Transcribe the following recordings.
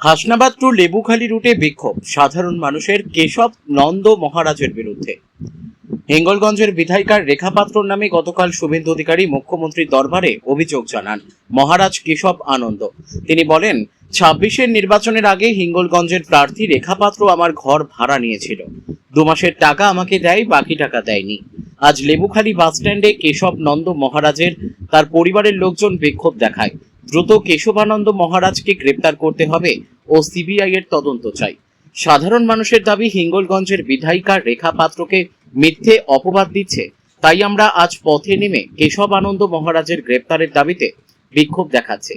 Hasnabad two Lebukhali রুটে বিক্ষোভ সাধারণ মানুষের কেশব নন্দ মহারাজের বিরুদ্ধে। হিঙ্গলগঞ্জের বিধায়িকার রেখা পাত্রর নামে গতকাল শুভেন্দু অধিকারী মুখ্যমন্ত্রীর দরবারে অভিযোগ জানান মহারাজ কেশব আনন্দ। তিনি বলেন, 26-এর নির্বাচনের আগে হিঙ্গলগঞ্জের প্রার্থী রেখা পাত্র আমার ঘর ভাড়া নিয়েছিল। 2 মাসের টাকা আমাকে দেয়, বাকি টাকা দেয়নি। আজ লেবুখালী বাস স্ট্যান্ডে কেশব নন্দ মহারাজের তার পরিবারের লোকজন বিক্ষোভ দেখায়। দ্রুত কেশবানন্দ মহারাজকে গ্রেপ্তার করতে হবে ও সিবিআই এর তদন্ত চাই। সাধারণ মানুষের দাবি, হিঙ্গলগঞ্জের বিধায়িকা রেখা পাত্রকে মিথ্যে অপবাদ দিচ্ছে, তাই আমরা আজ পথে নেমে কেশবানন্দ মহারাজের গ্রেপ্তারের দাবিতে বিক্ষোভ দেখাচ্ছে।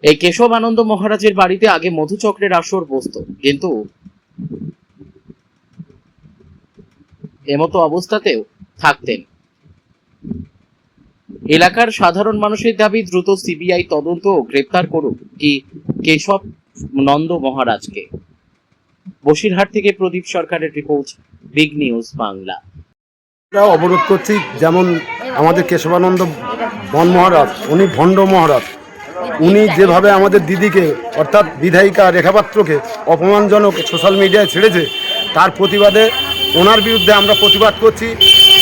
এই কেশবানন্দ মহারাজের বাড়িতে আগে মধুচক্রের আসর বসতো, কিন্তু এমতো অবস্থাতেও থাকতেন। এলাকার সাধারণ মানুষের দাবি, দ্রুত সিবিআই তদন্ত ও গ্রেপ্তার করুক কি কেশব নন্দ মহারাজকে। বসিরহাট থেকে প্রদীপ সরকারের রিপোর্ট, বিগ নিউজ বাংলা। অবরোধ করছি, যেমন আমাদের কেশবানন্দ বন মহারাজ, উনি ভণ্ড মহারাজ। উনি যেভাবে আমাদের দিদিকে অর্থাৎ বিধায়িকা রেখাপাত্রকে অপমানজনক সোশ্যাল মিডিয়ায় ছেড়েছে, তার প্রতিবাদে ওনার বিরুদ্ধে আমরা প্রতিবাদ করছি।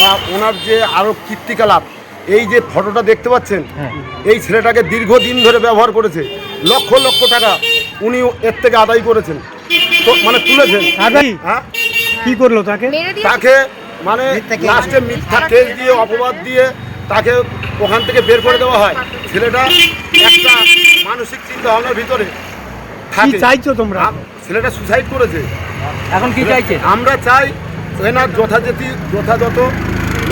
বা ওনার যে আরও কীর্তিকলাপ, এই যে ফটোটা দেখতে পাচ্ছেন, এই ছেলেটাকে দীর্ঘদিন ধরে ব্যবহার করেছে, লক্ষ লক্ষ টাকা উনি এর থেকে আদায় করেছেন, তো মানে তুলেছেন। হ্যাঁ, কি করলো তাকে? তাকে মানে লাস্টে মিথ্যা কেস দিয়ে, অপবাদ দিয়ে তাকে ওখান থেকে বের করে দেওয়া হয়। ছেলেটা একটা মানসিক চিন্তা ভাবনার ভিতরে থাকে। চাইছো তোমরা? ছেলেটা সুসাইড করেছে। এখন কি চাইছে? আমরা চাই এনার যথাযথ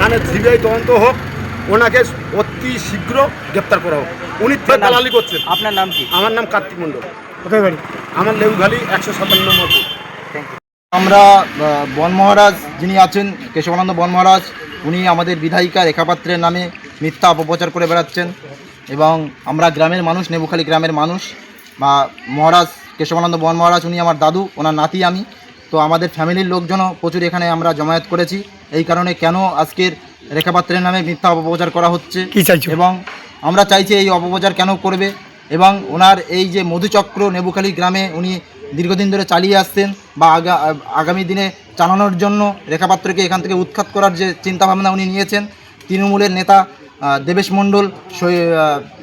মানে সিবিআই তদন্ত হোক, ওনাকে অতি শীঘ্র গ্রেপ্তার করা হোক। উনি দালালি করছেন। আপনার নাম কি? আমার নাম কার্তিক মণ্ডল। কোথায় বাড়ি? আমার লেবুখালী 157 নম্বর। আমরা বন মহারাজ যিনি আছেন, কেশবানন্দ বন মহারাজ, উনি আমাদের বিধায়িকা রেখাপাত্রের নামে মিথ্যা অপপ্রচার করে বেড়াচ্ছেন এবং আমরা গ্রামের মানুষ, নেবুখালী গ্রামের মানুষ। বা মহারাজ কেশবানন্দ বন মহারাজ উনি আমার দাদু, ওনার নাতি আমি। তো আমাদের ফ্যামিলির লোকজনও প্রচুর এখানে আমরা জমায়েত করেছি। এই কারণে কেন আজকের রেখাপাত্রের নামে মিথ্যা অপপ্রচার করা হচ্ছে এবং আমরা চাইছি এই অপপ্রচার কেন করবে, এবং ওনার এই যে মধুচক্র নেবুখালী গ্রামে উনি দীর্ঘদিন ধরে চালিয়ে আসছেন বা আগামী দিনে চালানোর জন্য রেখাপাত্রকে এখান থেকে উৎখাত করার যে চিন্তাভাবনা উনি নিয়েছেন। তৃণমূলের নেতা দেবেশ মণ্ডল,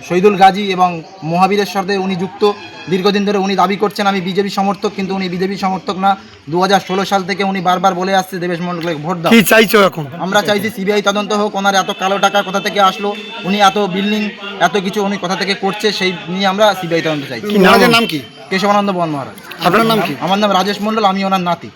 শহীদুল গাজী এবং মহাবীরের সাথে উনি যুক্ত। দীর্ঘদিন ধরে উনি দাবি করছেন আমি বিজেপি সমর্থক, কিন্তু উনি বিজেপি সমর্থক না। 2016 সাল থেকে উনি বারবার বলে আসছে দেবেশ মণ্ডলকে ভোট দাও। কি চাইছো এখন? আমরা চাইছি সিবিআই তদন্ত হোক, ওনার এত কালো টাকা কোথা থেকে আসলো, উনি এত বিল্ডিং এত কিছু উনি কোথা থেকে করছে, সেই নিয়ে আমরা সিবিআই তদন্ত চাইছি। মহারাজের নাম কি? কেশবানন্দ বন মহারাজ। আপনার নাম কি? আমার নাম রাজেশ মণ্ডল, আমি ওনার নাতি।